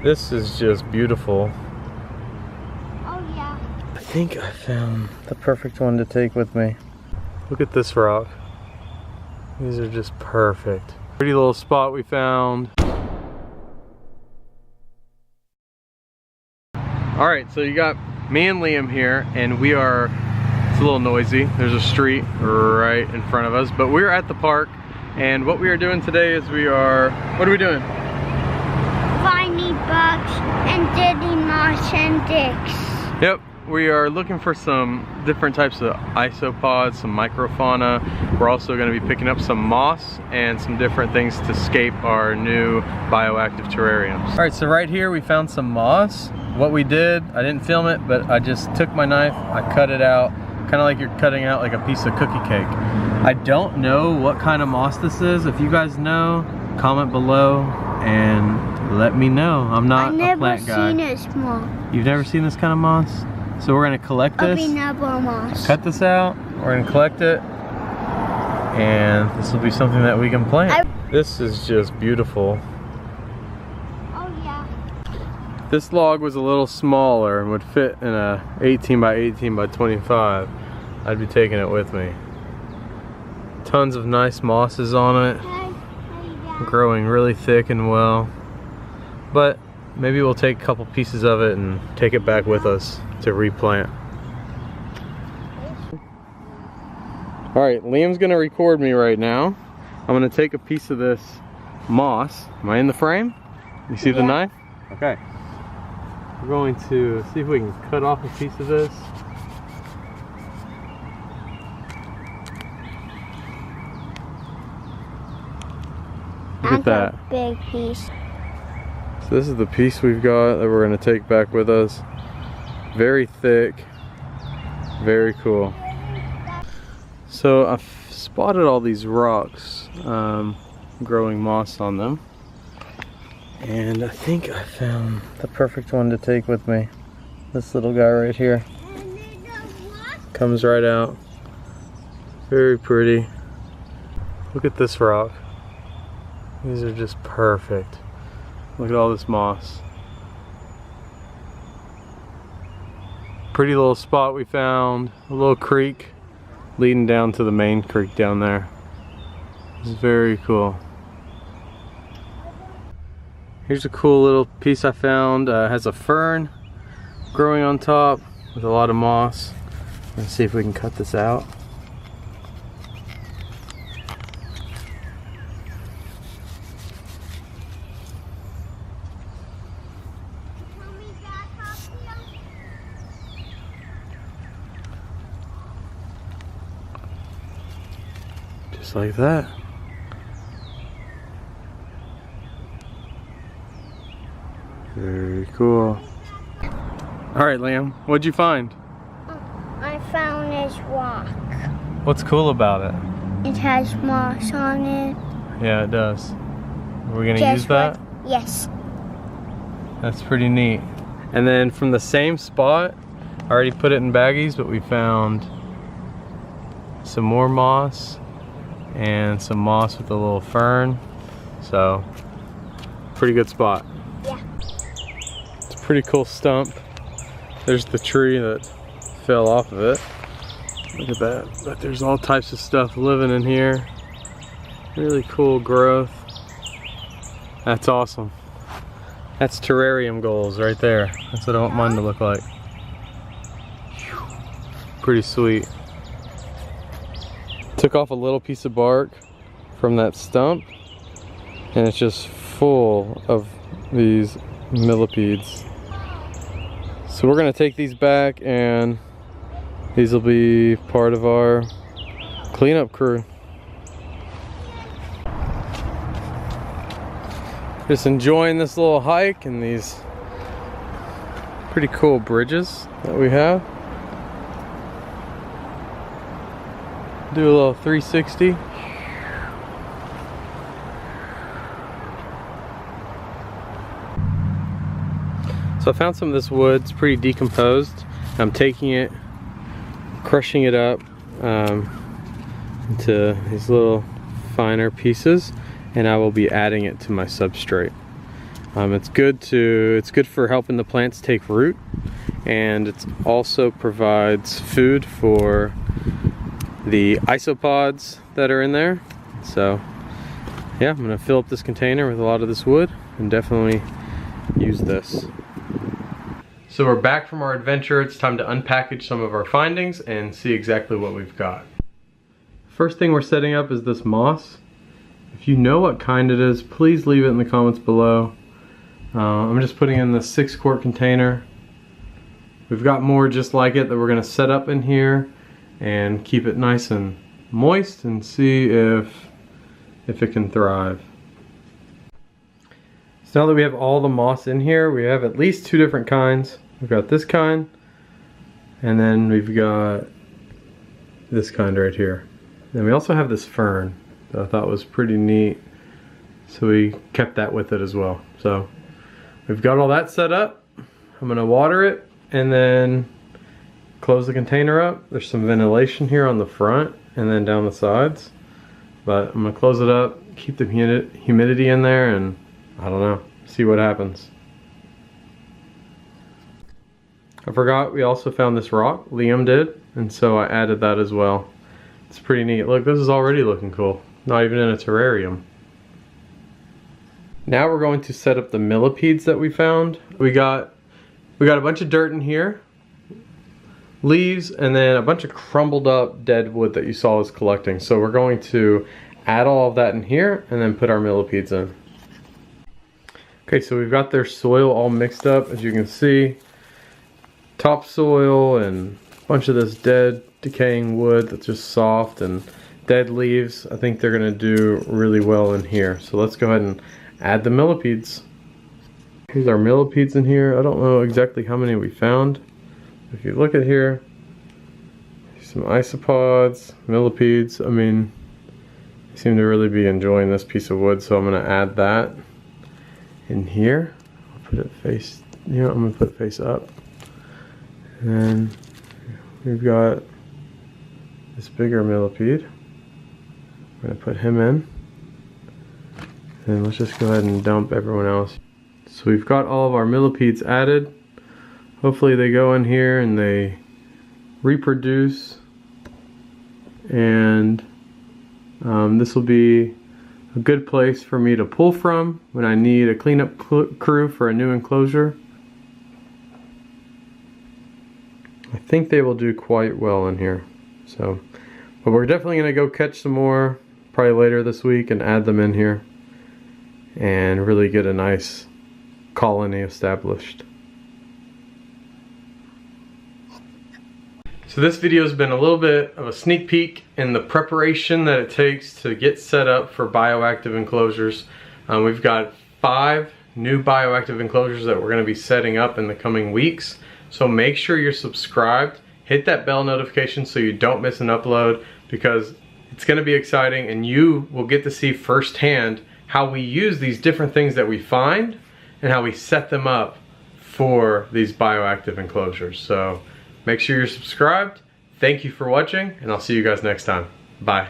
This is just beautiful. Oh yeah. I think I found the perfect one to take with me. Look at this rock. These are just perfect. Pretty little spot we found. Alright, so you got me and Liam here, and we are, it's a little noisy. There's a street right in front of us, but we're at the park, and what we are doing today is what are we doing? Finding bugs and digging moss and dicks. Yep, we are looking for some different types of isopods, some microfauna. We're also going to be picking up some moss and some different things to scape our new bioactive terrariums. Alright, so right here we found some moss. What we did, I didn't film it, but I just took my knife, I cut it out, kind of like you're cutting out like a piece of cookie cake. I don't know what kind of moss this is. If you guys know, comment below and let me know. I'm not a plant guy. I've never seen this moss. You've never seen this kind of moss? So we're gonna collect this, moss. cut this out, we're gonna collect it, and this will be something that we can plant. This is just beautiful. Oh yeah. This log was a little smaller and would fit in a 18 by 18 by 25. I'd be taking it with me. Tons of nice mosses on it, growing really thick and well. But maybe we'll take a couple pieces of it and take it back with us to replant. Alright, Liam's gonna record me right now. I'm gonna take a piece of this moss. Am I in the frame? You see the knife? Okay. We're going to see if we can cut off a piece of this. Look at that. A big piece. So this is the piece we've got that we're going to take back with us. Very thick, very cool. So I've spotted all these rocks growing moss on them, and I think I found the perfect one to take with me. This little guy right here. Comes right out. Very pretty. Look at this rock. These are just perfect. Look at all this moss. Pretty little spot we found. A little creek leading down to the main creek down there. It's very cool. Here's a cool little piece I found. It has a fern growing on top with a lot of moss. Let's see if we can cut this out. Just like that. Very cool. Alright, Liam, what'd you find? I found this rock. What's cool about it? It has moss on it. Yeah, it does. Are we gonna use that? Yes. That's pretty neat. And then from the same spot, I already put it in baggies, but we found some more moss and some moss with a little fern. So, pretty good spot. Yeah. It's a pretty cool stump. There's the tree that fell off of it. Look at that. But there's all types of stuff living in here. Really cool growth. That's awesome. That's terrarium goals right there. That's what I want mine to look like. Pretty sweet. Took off a little piece of bark from that stump, and it's just full of these millipedes. So we're gonna take these back, and these will be part of our cleanup crew. Just enjoying this little hike and these pretty cool bridges that we have. Do a little 360. So I found some of this wood. It's pretty decomposed. I'm taking it, crushing it up into these little finer pieces, and I will be adding it to my substrate. It's good for helping the plants take root, and it also provides food for the isopods that are in there. So yeah, I'm gonna fill up this container with a lot of this wood and definitely use this. So we're back from our adventure. It's time to unpackage some of our findings and see exactly what we've got. First thing we're setting up is this moss. If you know what kind it is, please leave it in the comments below. I'm just putting in the 6-quart container. We've got more just like it that we're gonna set up in here and keep it nice and moist and see if it can thrive. So now that we have all the moss in here, we have at least 2 different kinds. We've got this kind, and then we've got this kind right here. And we also have this fern that I thought was pretty neat, so we kept that with it as well. So we've got all that set up. I'm gonna water it and then close the container up. There's some ventilation here on the front and then down the sides, but I'm gonna close it up, keep the humidity in there, and I don't know, see what happens. I forgot we also found this rock, Liam did, and so I added that as well. It's pretty neat. Look, this is already looking cool. Not even in a terrarium. Now we're going to set up the millipedes that we found. We got a bunch of dirt in here, leaves, and then a bunch of crumbled up dead wood that you saw us collecting. So we're going to add all of that in here and then put our millipedes in. Okay, so we've got their soil all mixed up, as you can see. Topsoil and a bunch of this dead decaying wood that's just soft, and dead leaves. I think they're gonna do really well in here. So let's go ahead and add the millipedes. Here's our millipedes in here. I don't know exactly how many we found. If you look at here, some isopods, millipedes. I mean, they seem to really be enjoying this piece of wood, so I'm gonna add that in here. I'll put it face, I'm gonna put it face up. And we've got this bigger millipede. We're gonna put him in. And let's just go ahead and dump everyone else. So we've got all of our millipedes added. Hopefully they go in here and they reproduce. And this will be a good place for me to pull from when I need a cleanup crew for a new enclosure. I think they will do quite well in here. So, but we're definitely gonna go catch some more probably later this week and add them in here and really get a nice colony established. So this video has been a little bit of a sneak peek in the preparation that it takes to get set up for bioactive enclosures. We've got 5 new bioactive enclosures that we're going to be setting up in the coming weeks. So make sure you're subscribed, hit that bell notification so you don't miss an upload, because it's going to be exciting and you will get to see firsthand how we use these different things that we find and how we set them up for these bioactive enclosures. So make sure you're subscribed. Thank you for watching, and I'll see you guys next time. Bye.